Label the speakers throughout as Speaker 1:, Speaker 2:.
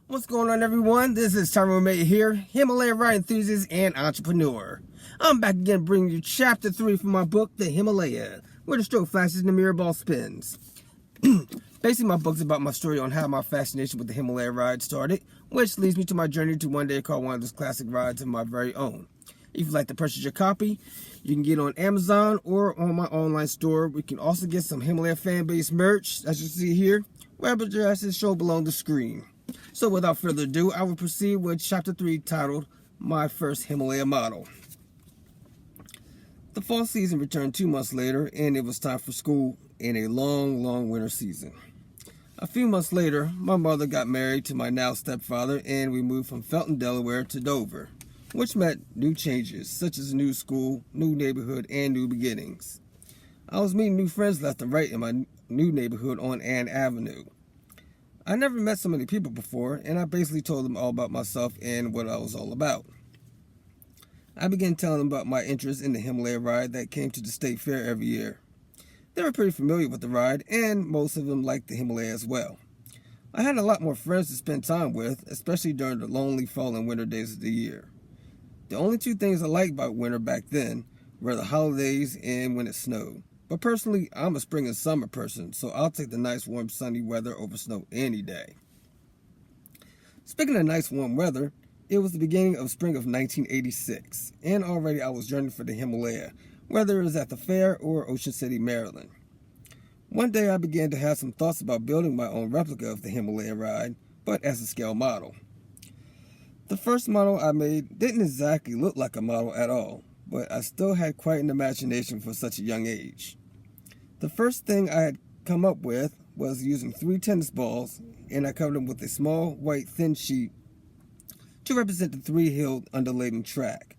Speaker 1: What's going on, everyone? This is Tyrone Mate here, Himalaya ride enthusiast and entrepreneur. I'm back again bringing you chapter 3 from my book, The Himalaya, where the stroke flashes and the mirror ball spins. Basically, my book's about my story on how my fascination with the Himalaya ride started, which leads me to my journey to one day call one of those classic rides of my very own. If you'd like to purchase your copy, you can get it on Amazon or on my online store. We can also get some Himalaya fan-based merch, as you see here. Web address is shown below the screen. So without further ado, I will proceed with chapter 3 titled, My First Himalaya Model. The fall season returned 2 months later, and it was time for school in a long winter season. A few months later, my mother got married to my now stepfather, and we moved from Felton, Delaware to Dover, which meant new changes, such as a new school, new neighborhood, and new beginnings. I was meeting new friends left and right in my new neighborhood on Ann Avenue. I never met so many people before, and I basically told them all about myself and what I was all about. I began telling them about my interest in the Himalaya ride that came to the state fair every year. They were pretty familiar with the ride, and most of them liked the Himalaya as well. I had a lot more friends to spend time with, especially during the lonely fall and winter days of the year. The only 2 things I liked about winter back then were the holidays and when it snowed. But personally, I'm a spring and summer person, so I'll take the nice warm sunny weather over snow any day. Speaking of nice warm weather, it was the beginning of spring of 1986, and already I was journeying for the Himalaya, whether it was at the fair or Ocean City, Maryland. One day I began to have some thoughts about building my own replica of the Himalaya ride, but as a scale model. The first model I made didn't exactly look like a model at all, but I still had quite an imagination for such a young age. The first thing I had come up with was using 3 tennis balls, and I covered them with a small white thin sheet to represent the 3-hilled undulating track.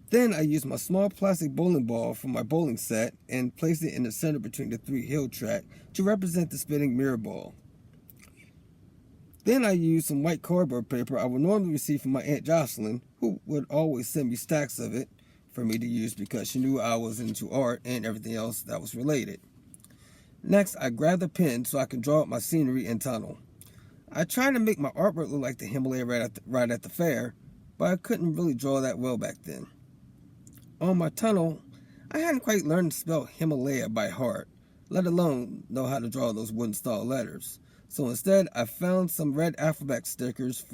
Speaker 1: Then I used my small plastic bowling ball from my bowling set and placed it in the center between the 3-hilled track to represent the spinning mirror ball. Then I used some white cardboard paper I would normally receive from my Aunt Jocelyn, who would always send me stacks of it for me to use because she knew I was into art and everything else that was related. Next, I grabbed a pen so I could draw up my scenery and tunnel. I tried to make my artwork look like the Himalaya ride at the fair, but I couldn't really draw that well back then. On my tunnel, I hadn't quite learned to spell Himalaya by heart, let alone know how to draw those wooden style letters. So instead, I found some red alphabet stickers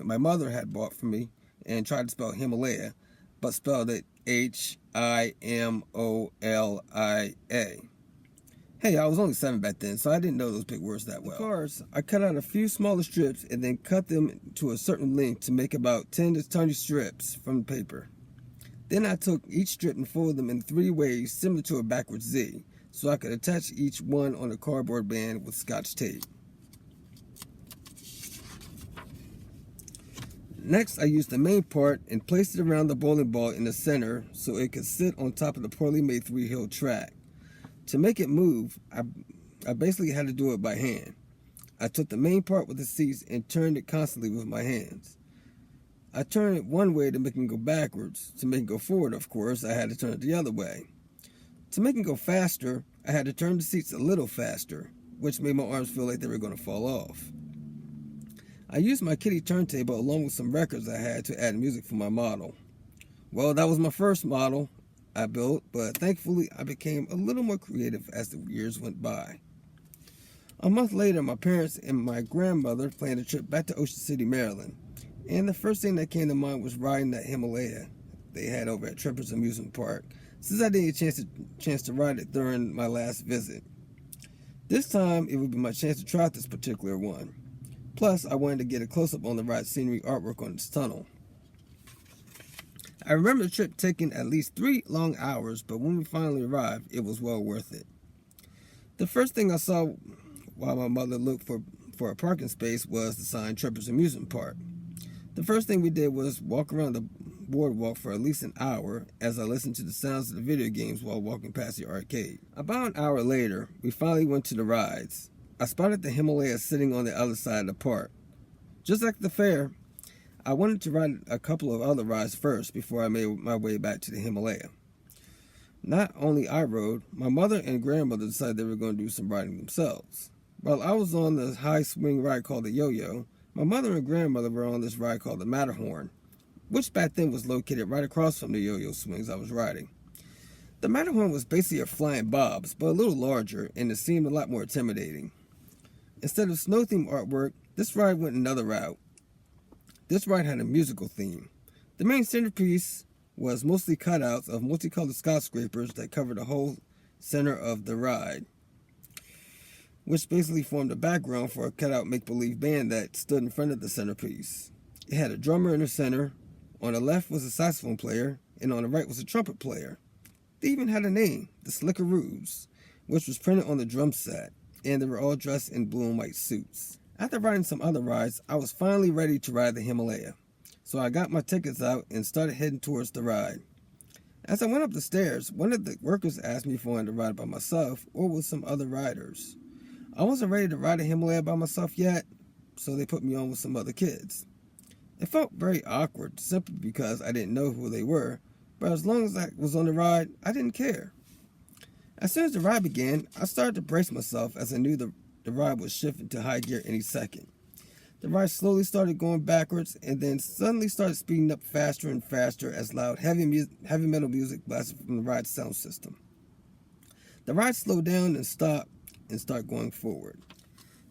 Speaker 1: my mother had bought for me and tried to spell Himalaya, but spelled it Himolia. Hey, I was only 7 back then, so I didn't know those big words that well. The cars, I cut out a few smaller strips and then cut them to a certain length to make about 10 to 20 strips from the paper. Then I took each strip and folded them in 3 ways similar to a backwards Z, so I could attach each one on a cardboard band with Scotch tape. Next, I used the main part and placed it around the bowling ball in the center so it could sit on top of the poorly made 3-hilled track. To make it move, I basically had to do it by hand. I took the main part with the seats and turned it constantly with my hands. I turned it one way to make it go backwards. To make it go forward, of course, I had to turn it the other way. To make it go faster, I had to turn the seats a little faster, which made my arms feel like they were going to fall off. I used my kiddie turntable along with some records I had to add music for my model. Well, that was my first model I built, but thankfully I became a little more creative as the years went by. A month later, my parents and my grandmother planned a trip back to Ocean City, Maryland, and the first thing that came to mind was riding that Himalaya they had over at Tremper's Amusement Park, since I didn't get a chance to ride it during my last visit. This time, it would be my chance to try out this particular one. Plus, I wanted to get a close-up on the ride scenery artwork on its tunnel. I remember the trip taking at least 3 long hours, but when we finally arrived, it was well worth it. The first thing I saw while my mother looked for a parking space was the sign Tremper's Amusement Park. The first thing we did was walk around the boardwalk for at least an hour as I listened to the sounds of the video games while walking past the arcade. About an hour later, we finally went to the rides. I spotted the Himalaya sitting on the other side of the park. Just like the fair, I wanted to ride a couple of other rides first before I made my way back to the Himalaya. Not only I rode, my mother and grandmother decided they were going to do some riding themselves. While I was on the high swing ride called the yo-yo, My mother and grandmother were on this ride called the Matterhorn, which back then was located right across from the yo-yo swings I was riding. The Matterhorn was basically a flying bobs, but a little larger, and it seemed a lot more intimidating. Instead of snow-themed artwork, this ride went another route. This ride had a musical theme. The main centerpiece was mostly cutouts of multicolored skyscrapers that covered the whole center of the ride, which basically formed a background for a cutout make-believe band that stood in front of the centerpiece. It had a drummer in the center, on the left was a saxophone player, and on the right was a trumpet player. They even had a name, the Slickaroos, which was printed on the drum set, and they were all dressed in blue and white suits. After riding some other rides, I was finally ready to ride the Himalaya, so I got my tickets out and started heading towards the ride. As I went up the stairs, one of the workers asked me if I wanted to ride by myself or with some other riders. I wasn't ready to ride the Himalaya by myself yet, so they put me on with some other kids. It felt very awkward simply because I didn't know who they were, but as long as I was on the ride, I didn't care. As soon as the ride began, I started to brace myself as I knew the ride would shift into high gear any second. The ride slowly started going backwards and then suddenly started speeding up faster and faster as loud heavy metal music blasted from the ride sound system. The ride slowed down and stopped and started going forward.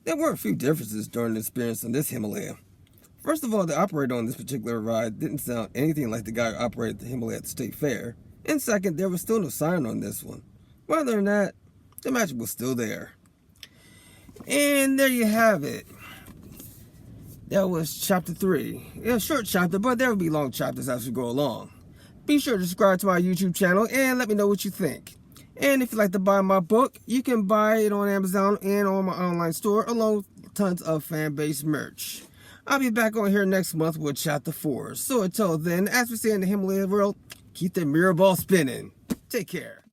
Speaker 1: There were a few differences during the experience on this Himalaya. First of all, the operator on this particular ride didn't sound anything like the guy who operated the Himalaya at the State Fair. And second, there was still no siren on this one. But other than that, the magic was still there. And there you have it. That was chapter 3. Yeah, a short chapter, but there will be long chapters as we go along. Be sure to subscribe to my YouTube channel and let me know what you think. And if you'd like to buy my book, you can buy it on Amazon and on my online store, along with tons of fan-based merch. I'll be back on here next month with chapter 4. So until then, as we say in the Himalaya world, keep the mirror ball spinning. Take care.